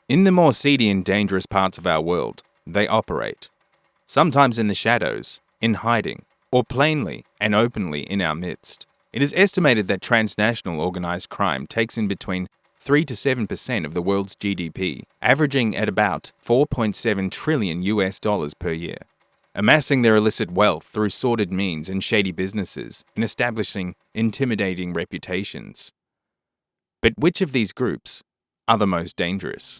In the more seedy and dangerous parts of our world, they operate. Sometimes in the shadows, in hiding, or plainly and openly in our midst. It is estimated that transnational organized crime takes in between 3 to 7% of the world's GDP, averaging at about 4.7 trillion US dollars per year, amassing their illicit wealth through sordid means and shady businesses and establishing intimidating reputations. But which of these groups are the most dangerous?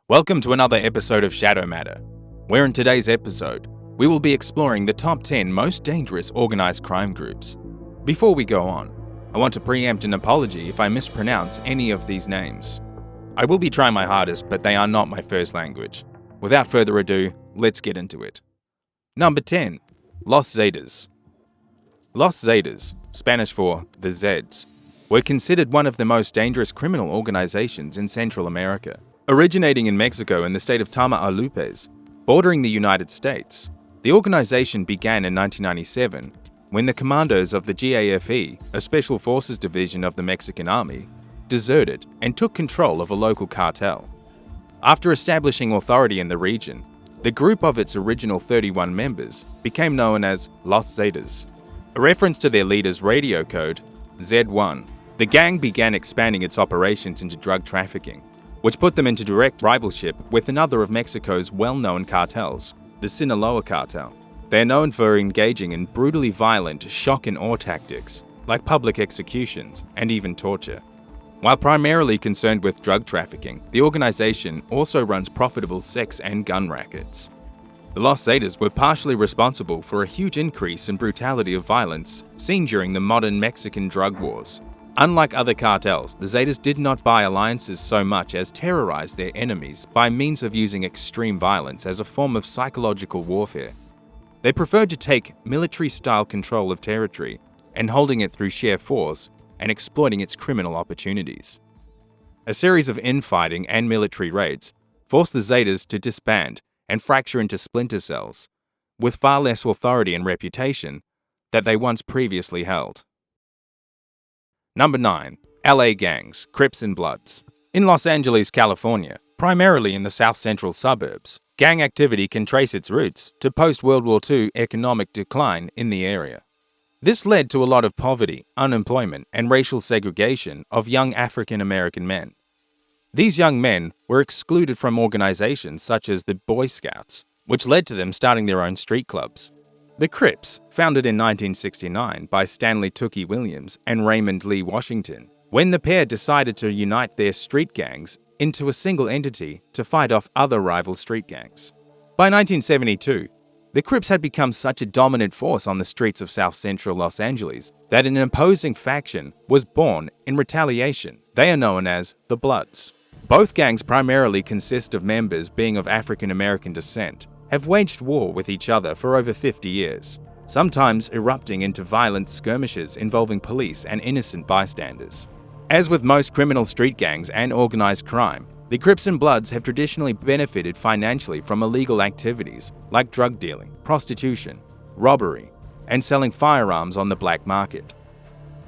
Welcome to another episode of Shadow Matter, where in today's episode, we will be exploring the top 10 most dangerous organized crime groups. Before we go on, I want to preempt an apology if I mispronounce any of these names. I will be trying my hardest, but they are not my first language. Without further ado, let's get into it. Number 10. Los Zetas. Los Zetas, Spanish for the Zeds, were considered one of the most dangerous criminal organizations in Central America. Originating in Mexico in the state of Tamaulipas, bordering the United States, the organization began in 1997 when the commandos of the GAFE, a special forces division of the Mexican army, deserted and took control of a local cartel. After establishing authority in the region, the group of its original 31 members became known as Los Zetas, a reference to their leader's radio code, Z1. The gang began expanding its operations into drug trafficking, which put them into direct rivalship with another of Mexico's well-known cartels, the Sinaloa Cartel. They are known for engaging in brutally violent shock and awe tactics, like public executions and even torture. While primarily concerned with drug trafficking, the organization also runs profitable sex and gun rackets. The Los Zetas were partially responsible for a huge increase in brutality of violence seen during the modern Mexican drug wars. Unlike other cartels, the Zetas did not buy alliances so much as terrorize their enemies by means of using extreme violence as a form of psychological warfare. They preferred to take military-style control of territory and holding it through sheer force and exploiting its criminal opportunities. A series of infighting and military raids forced the Zetas to disband and fracture into splinter cells, with far less authority and reputation that they once previously held. Number 9. LA Gangs, Crips and Bloods. In Los Angeles, California, primarily in the south-central suburbs, gang activity can trace its roots to post-World War II economic decline in the area. This led to a lot of poverty, unemployment, and racial segregation of young African-American men. These young men were excluded from organizations such as the Boy Scouts, which led to them starting their own street clubs. The Crips, founded in 1969 by Stanley Tookie Williams and Raymond Lee Washington, when the pair decided to unite their street gangs into a single entity to fight off other rival street gangs. By 1972, the Crips had become such a dominant force on the streets of south-central Los Angeles that an imposing faction was born in retaliation. They are known as the Bloods. Both gangs primarily consist of members being of African-American descent, have waged war with each other for over 50 years, sometimes erupting into violent skirmishes involving police and innocent bystanders. As with most criminal street gangs and organized crime, the Crips and Bloods have traditionally benefited financially from illegal activities like drug dealing, prostitution, robbery, and selling firearms on the black market.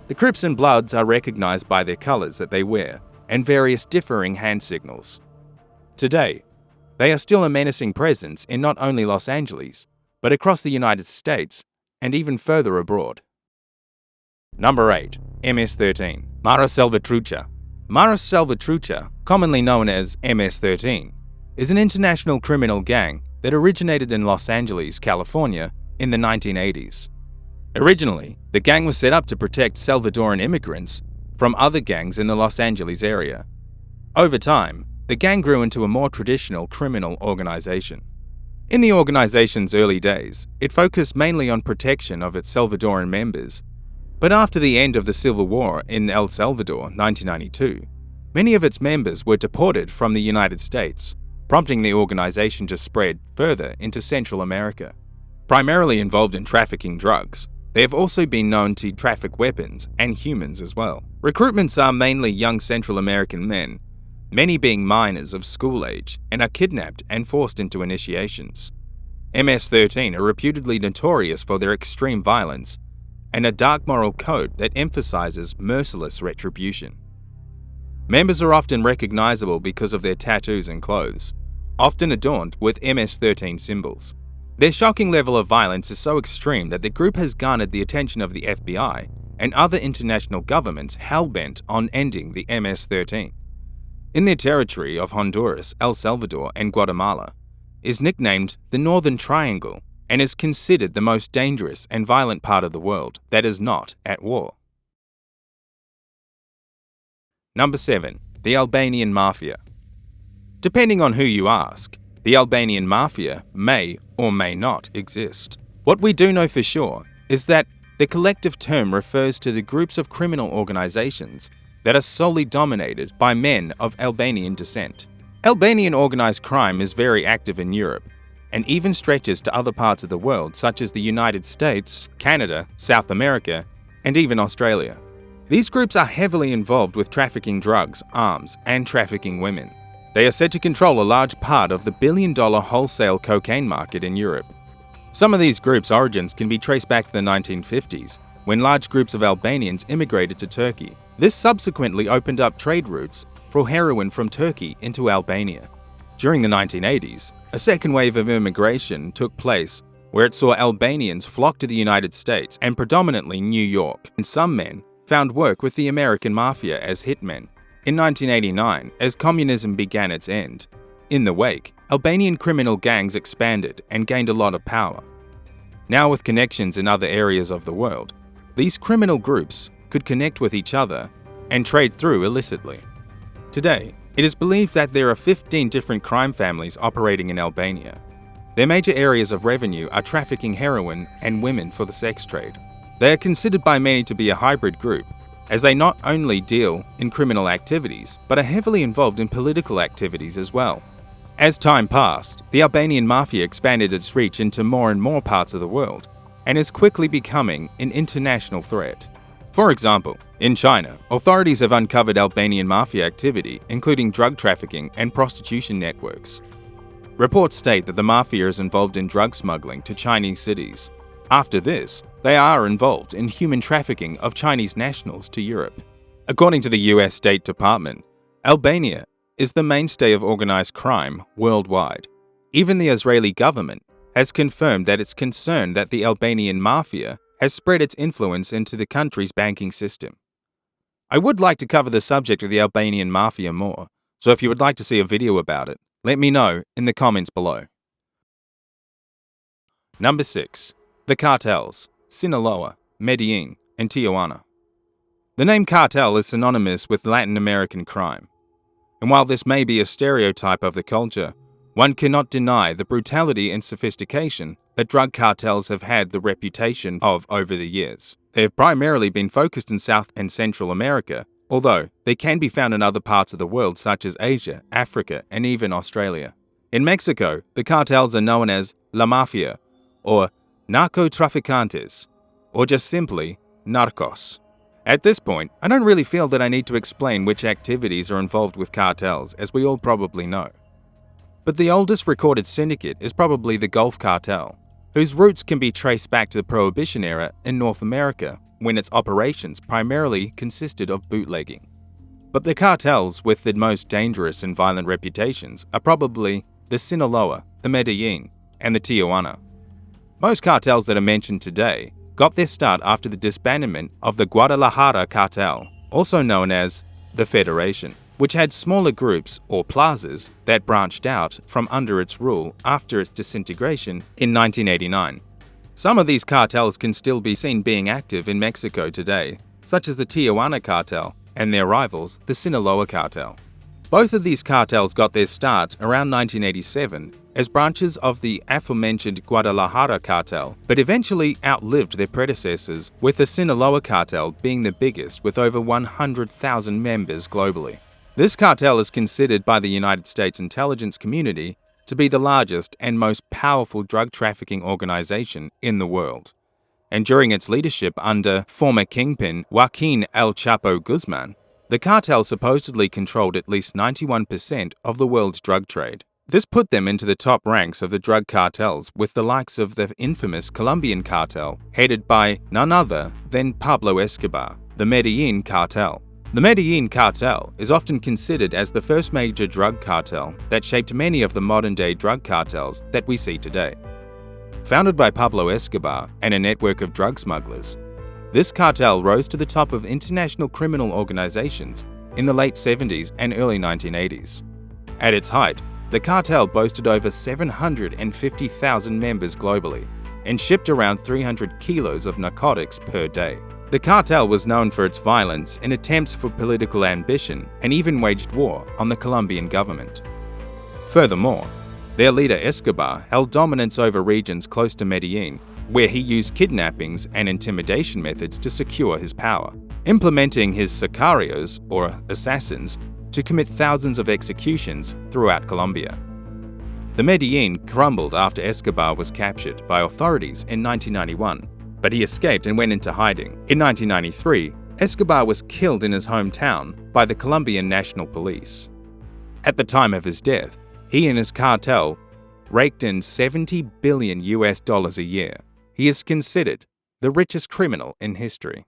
The Crips and Bloods are recognized by their colors that they wear and various differing hand signals. Today, they are still a menacing presence in not only Los Angeles, but across the United States and even further abroad. Number 8. MS-13, Mara Salvatrucha. Mara Salvatrucha, commonly known as MS-13, is an international criminal gang that originated in Los Angeles, California in the 1980s. Originally, the gang was set up to protect Salvadoran immigrants from other gangs in the Los Angeles area. Over time, the gang grew into a more traditional criminal organization. In the organization's early days, it focused mainly on protection of its Salvadoran members, but after the end of the Civil War in El Salvador, 1992, many of its members were deported from the United States, prompting the organization to spread further into Central America. Primarily involved in trafficking drugs, they have also been known to traffic weapons and humans as well. Recruitments are mainly young Central American men, many being minors of school age and are kidnapped and forced into initiations. MS-13 are reputedly notorious for their extreme violence and a dark moral code that emphasizes merciless retribution. Members are often recognizable because of their tattoos and clothes, often adorned with MS-13 symbols. Their shocking level of violence is so extreme that the group has garnered the attention of the FBI and other international governments hell-bent on ending the MS-13. In their territory of Honduras, El Salvador, and Guatemala, is nicknamed the Northern Triangle and is considered the most dangerous and violent part of the world that is not at war. Number 7. The Albanian Mafia. Depending on who you ask, the Albanian Mafia may or may not exist. What we do know for sure is that the collective term refers to the groups of criminal organizations that are solely dominated by men of Albanian descent. Albanian organized crime is very active in Europe and even stretches to other parts of the world such as the United States, Canada, South America, and even Australia. These groups are heavily involved with trafficking drugs, arms, and trafficking women. They are said to control a large part of the billion-dollar wholesale cocaine market in Europe. Some of these groups' origins can be traced back to the 1950s, when large groups of Albanians immigrated to Turkey. This subsequently opened up trade routes for heroin from Turkey into Albania. During the 1980s, a second wave of immigration took place where it saw Albanians flock to the United States and predominantly New York, and some men found work with the American Mafia as hitmen. In 1989, as communism began its end, in the wake, Albanian criminal gangs expanded and gained a lot of power. Now with connections in other areas of the world, these criminal groups could connect with each other and trade through illicitly. Today, it is believed that there are 15 different crime families operating in Albania. Their major areas of revenue are trafficking heroin and women for the sex trade. They are considered by many to be a hybrid group, as they not only deal in criminal activities, but are heavily involved in political activities as well. As time passed, the Albanian Mafia expanded its reach into more and more parts of the world, and is quickly becoming an international threat. For example, in China, authorities have uncovered Albanian Mafia activity, including drug trafficking and prostitution networks. Reports state that the Mafia is involved in drug smuggling to Chinese cities. After this, they are involved in human trafficking of Chinese nationals to Europe. According to the US State Department, Albania is the mainstay of organized crime worldwide. Even the Israeli government has confirmed that it's concerned that the Albanian Mafia has spread its influence into the country's banking system. I would like to cover the subject of the Albanian Mafia more, so if you would like to see a video about it, let me know in the comments below. Number 6. The Cartels, Sinaloa, Medellin, and Tijuana. The name cartel is synonymous with Latin American crime. And while this may be a stereotype of the culture, one cannot deny the brutality and sophistication that drug cartels have had the reputation of over the years. They have primarily been focused in South and Central America, although they can be found in other parts of the world such as Asia, Africa, and even Australia. In Mexico, the cartels are known as La Mafia, or narcotraficantes, or just simply Narcos. At this point, I don't really feel that I need to explain which activities are involved with cartels, as we all probably know. But the oldest recorded syndicate is probably the Gulf Cartel, whose roots can be traced back to the Prohibition era in North America, when its operations primarily consisted of bootlegging. But the cartels with the most dangerous and violent reputations are probably the Sinaloa, the Medellin, and the Tijuana. Most cartels that are mentioned today got their start after the disbandment of the Guadalajara Cartel, also known as the Federation, which had smaller groups or plazas that branched out from under its rule after its disintegration in 1989. Some of these cartels can still be seen being active in Mexico today, such as the Tijuana Cartel and their rivals, the Sinaloa Cartel. Both of these cartels got their start around 1987 as branches of the aforementioned Guadalajara Cartel, but eventually outlived their predecessors, with the Sinaloa Cartel being the biggest with over 100,000 members globally. This cartel is considered by the United States intelligence community to be the largest and most powerful drug trafficking organization in the world. And during its leadership under former kingpin Joaquin El Chapo Guzman, The cartel supposedly controlled at least 91% of the world's drug trade. This put them into the top ranks of the drug cartels with the likes of the infamous Colombian cartel, headed by none other than Pablo Escobar, the Medellin Cartel. The Medellin Cartel is often considered as the first major drug cartel that shaped many of the modern-day drug cartels that we see today. Founded by Pablo Escobar and a network of drug smugglers, this cartel rose to the top of international criminal organizations in the late 70s and early 1980s. At its height, the cartel boasted over 750,000 members globally and shipped around 300 kilos of narcotics per day. The cartel was known for its violence and attempts for political ambition and even waged war on the Colombian government. Furthermore, their leader Escobar held dominance over regions close to Medellin, where he used kidnappings and intimidation methods to secure his power, implementing his sicarios, or assassins, to commit thousands of executions throughout Colombia. The Medellin crumbled after Escobar was captured by authorities in 1991, but he escaped and went into hiding. In 1993, Escobar was killed in his hometown by the Colombian National Police. At the time of his death, he and his cartel raked in $70 billion a year. He is considered the richest criminal in history.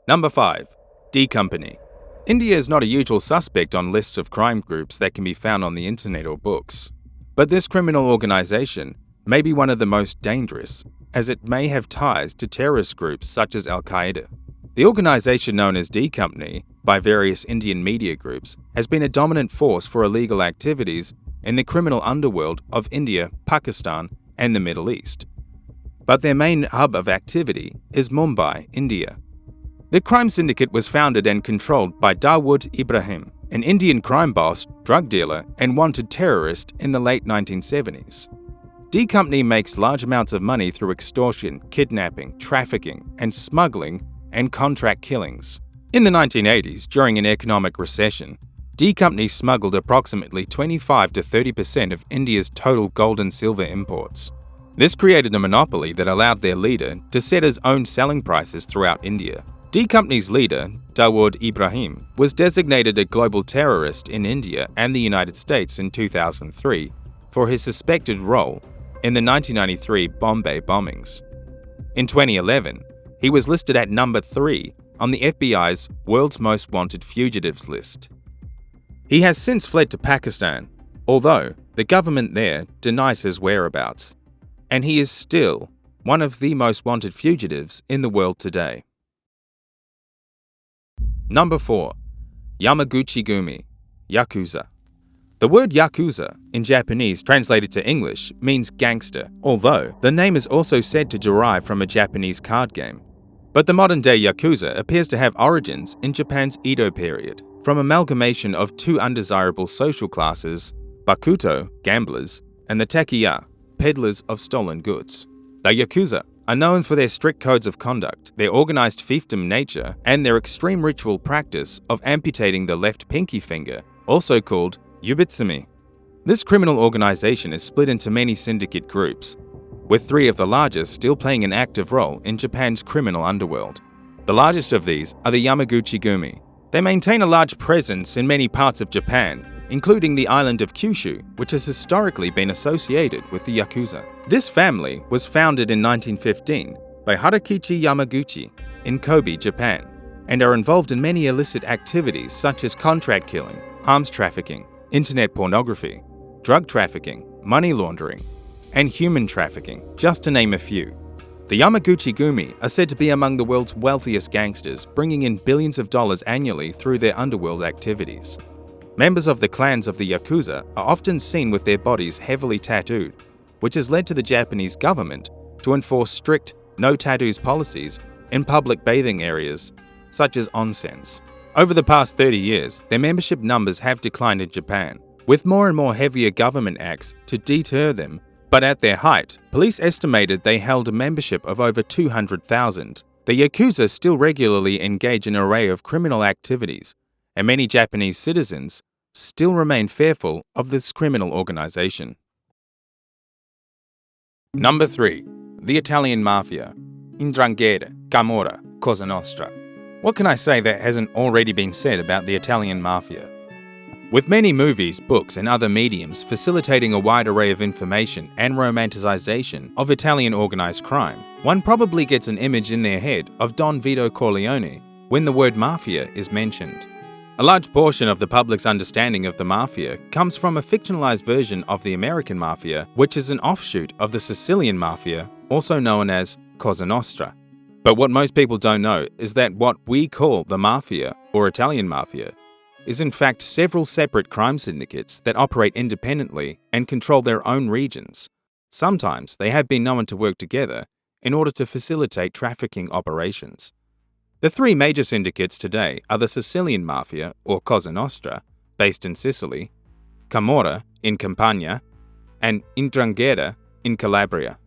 Number 5. D Company. India is not a usual suspect on lists of crime groups that can be found on the internet or books. But this criminal organization may be one of the most dangerous, as it may have ties to terrorist groups such as Al-Qaeda. The organization known as D Company by various Indian media groups has been a dominant force for illegal activities in the criminal underworld of India, Pakistan, and the Middle East. But their main hub of activity is Mumbai, India. The crime syndicate was founded and controlled by Dawood Ibrahim, an Indian crime boss, drug dealer, and wanted terrorist in the late 1970s. D Company makes large amounts of money through extortion, kidnapping, trafficking, and smuggling, and contract killings. In the 1980s, during an economic recession, D Company smuggled approximately 25 to 30% of India's total gold and silver imports. This created a monopoly that allowed their leader to set his own selling prices throughout India. D Company's leader, Dawood Ibrahim, was designated a global terrorist in India and the United States in 2003 for his suspected role in the 1993 Bombay bombings. In 2011, he was listed at number 3 on the FBI's World's Most Wanted Fugitives list. He has since fled to Pakistan, although the government there denies his whereabouts, and he is still one of the most wanted fugitives in the world today. Number 4. Yamaguchi Gumi, Yakuza. The word Yakuza, in Japanese translated to English, means gangster, although the name is also said to derive from a Japanese card game. But the modern-day Yakuza appears to have origins in Japan's Edo period, from amalgamation of two undesirable social classes, bakuto, gamblers, and the takiya, peddlers of stolen goods. The Yakuza are known for their strict codes of conduct, their organized fiefdom nature, and their extreme ritual practice of amputating the left pinky finger, also called yubitsumi. This criminal organization is split into many syndicate groups, with 3 of the largest still playing an active role in Japan's criminal underworld. The largest of these are the Yamaguchi Gumi. They maintain a large presence in many parts of Japan, including the island of Kyushu, which has historically been associated with the Yakuza. This family was founded in 1915 by Harakichi Yamaguchi in Kobe, Japan, and are involved in many illicit activities such as contract killing, arms trafficking, internet pornography, drug trafficking, money laundering, and human trafficking, just to name a few. The Yamaguchi Gumi are said to be among the world's wealthiest gangsters, bringing in billions of dollars annually through their underworld activities. Members of the clans of the Yakuza are often seen with their bodies heavily tattooed, which has led to the Japanese government to enforce strict no tattoos policies in public bathing areas, such as onsens. Over the past 30 years, their membership numbers have declined in Japan, with more and more heavier government acts to deter them, but at their height, police estimated they held a membership of over 200,000. The Yakuza still regularly engage in an array of criminal activities, and many Japanese citizens still remain fearful of this criminal organization. Number 3. The Italian Mafia, Ndrangheta, Camorra, Cosa Nostra. What can I say that hasn't already been said about the Italian Mafia? With many movies, books, and other mediums facilitating a wide array of information and romanticization of Italian organized crime, one probably gets an image in their head of Don Vito Corleone when the word mafia is mentioned. A large portion of the public's understanding of the mafia comes from a fictionalized version of the American Mafia, which is an offshoot of the Sicilian Mafia, also known as Cosa Nostra. But what most people don't know is that what we call the Mafia, or Italian Mafia, is in fact several separate crime syndicates that operate independently and control their own regions. Sometimes they have been known to work together in order to facilitate trafficking operations. The three major syndicates today are the Sicilian Mafia, or Cosa Nostra, based in Sicily, Camorra in Campania, and Ndrangheta in Calabria.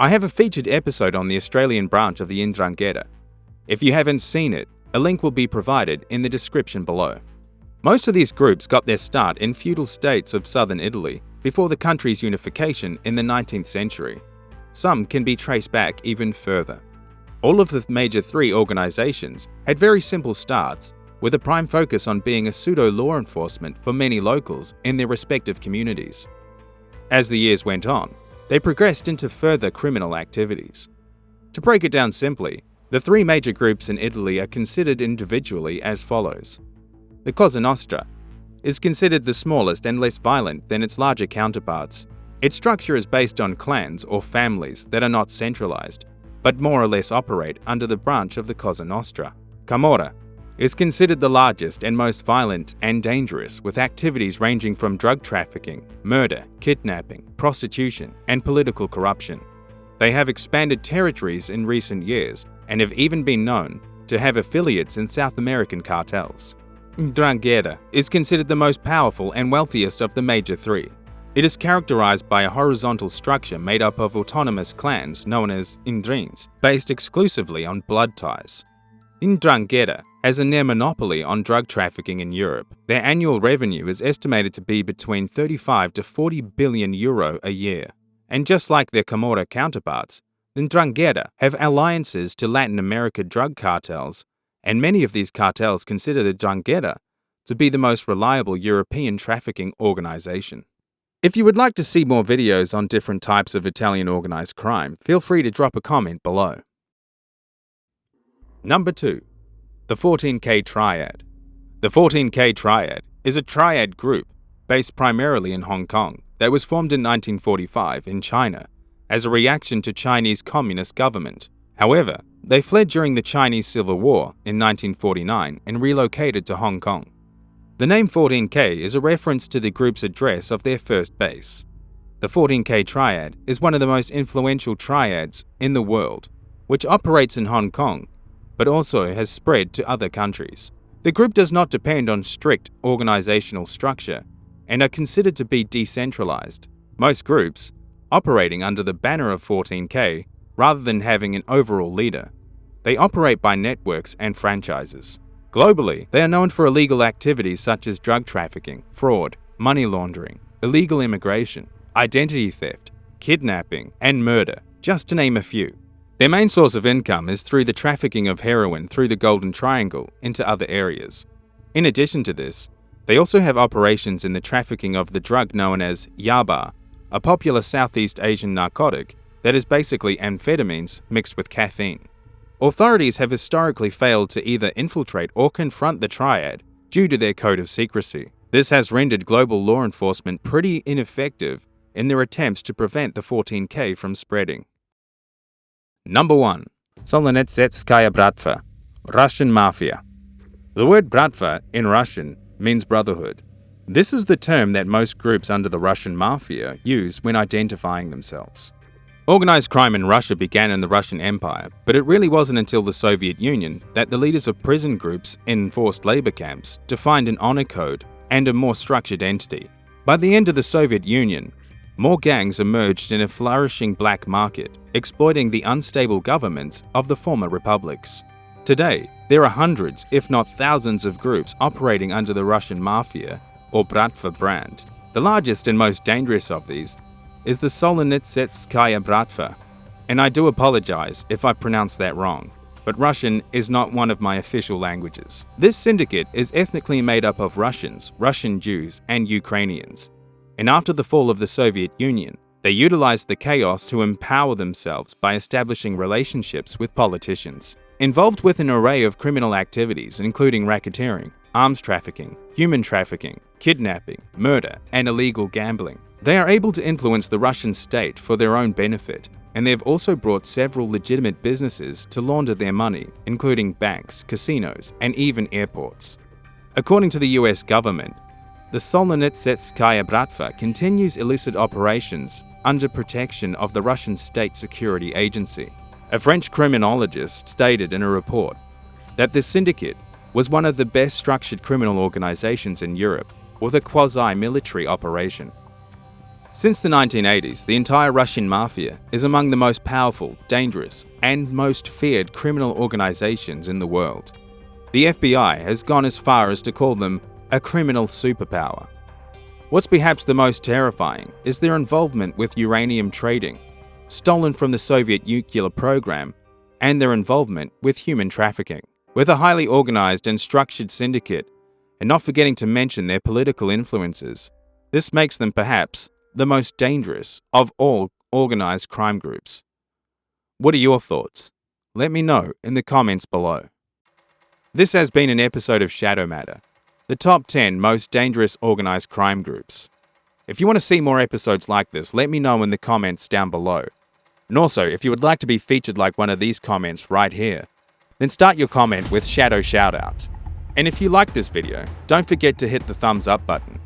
I have a featured episode on the Australian branch of the Ndrangheta. If you haven't seen it, a link will be provided in the description below. Most of these groups got their start in feudal states of southern Italy before the country's unification in the 19th century. Some can be traced back even further. All of the major three organizations had very simple starts, with a prime focus on being a pseudo-law enforcement for many locals in their respective communities. As the years went on, they progressed into further criminal activities. To break it down simply, the three major groups in Italy are considered individually as follows. The Cosa Nostra is considered the smallest and less violent than its larger counterparts. Its structure is based on clans or families that are not centralized, but more or less operate under the branch of the Cosa Nostra. Camorra is considered the largest and most violent and dangerous, with activities ranging from drug trafficking, murder, kidnapping, prostitution, and political corruption. They have expanded territories in recent years and have even been known to have affiliates in South American cartels. Ndrangheta is considered the most powerful and wealthiest of the major three. It is characterized by a horizontal structure made up of autonomous clans known as Ndrins, based exclusively on blood ties. Ndrangheta has a near monopoly on drug trafficking in Europe. Their annual revenue is estimated to be between 35 to 40 billion euro a year. And just like their Camorra counterparts, the Ndrangheta have alliances to Latin America drug cartels, and many of these cartels consider the Ndrangheta to be the most reliable European trafficking organization. If you would like to see more videos on different types of Italian organized crime, feel free to drop a comment below. Number 2. The 14K Triad. The 14K Triad is a triad group based primarily in Hong Kong that was formed in 1945 in China as a reaction to Chinese Communist government. However, they fled during the Chinese Civil War in 1949 and relocated to Hong Kong. The name 14K is a reference to the group's address of their first base. The 14K Triad is one of the most influential triads in the world, which operates in Hong Kong, but also has spread to other countries. The group does not depend on strict organizational structure and are considered to be decentralized. Most groups, operating under the banner of 14K, rather than having an overall leader. They operate by networks and franchises. Globally, they are known for illegal activities such as drug trafficking, fraud, money laundering, illegal immigration, identity theft, kidnapping, and murder, just to name a few. Their main source of income is through the trafficking of heroin through the Golden Triangle into other areas. In addition to this, they also have operations in the trafficking of the drug known as yaba, a popular Southeast Asian narcotic that is basically amphetamines mixed with caffeine. Authorities have historically failed to either infiltrate or confront the triad due to their code of secrecy. This has rendered global law enforcement pretty ineffective in their attempts to prevent the 14K from spreading. Number 1. Solnstevskaya Bratva, Russian Mafia. The word Bratva in Russian means brotherhood. This is the term that most groups under the Russian Mafia use when identifying themselves. Organized crime in Russia began in the Russian Empire, but it really wasn't until the Soviet Union that the leaders of prison groups in forced labor camps defined an honor code and a more structured entity. By the end of the Soviet Union, more gangs emerged in a flourishing black market, exploiting the unstable governments of the former republics. Today, there are hundreds, if not thousands, of groups operating under the Russian Mafia, or Bratva brand. The largest and most dangerous of these is the Solnstevskaya Bratva, and I do apologize if I pronounced that wrong. but Russian is not one of my official languages. This syndicate is ethnically made up of Russians, Russian Jews, and Ukrainians. And after the fall of the Soviet Union, they utilized the chaos to empower themselves by establishing relationships with politicians. Involved with an array of criminal activities including racketeering, arms trafficking, human trafficking, kidnapping, murder, and illegal gambling. They are able to influence the Russian state for their own benefit, and they have also brought several legitimate businesses to launder their money, including banks, casinos, and even airports. According to the US government, the Solnstevskaya Bratva continues illicit operations under protection of the Russian State Security Agency. A French criminologist stated in a report that this syndicate was one of the best structured criminal organizations in Europe, with a quasi-military operation. Since the 1980s, the entire Russian Mafia is among the most powerful, dangerous, and most feared criminal organizations in the world. The FBI has gone as far as to call them a criminal superpower. What's perhaps the most terrifying is their involvement with uranium trading, stolen from the Soviet nuclear program, and their involvement with human trafficking. With a highly organized and structured syndicate, and not forgetting to mention their political influences, this makes them perhaps the most dangerous of all organized crime groups. What are your thoughts? Let me know in the comments below. This has been an episode of Shadow Matter, the top 10 most dangerous organized crime groups. If you want to see more episodes like this, let me know in the comments down below. And also, if you would like to be featured like one of these comments right here, then start your comment with Shadow Shoutout. And if you like this video, don't forget to hit the thumbs up button.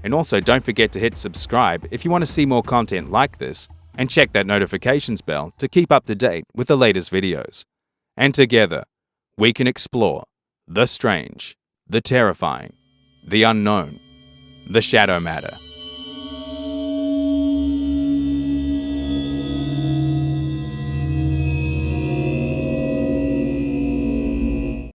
And also don't forget to hit subscribe if you want to see more content like this, and check that notifications bell to keep up to date with the latest videos. And together, we can explore the strange, the terrifying, the unknown, the Shadow Matter.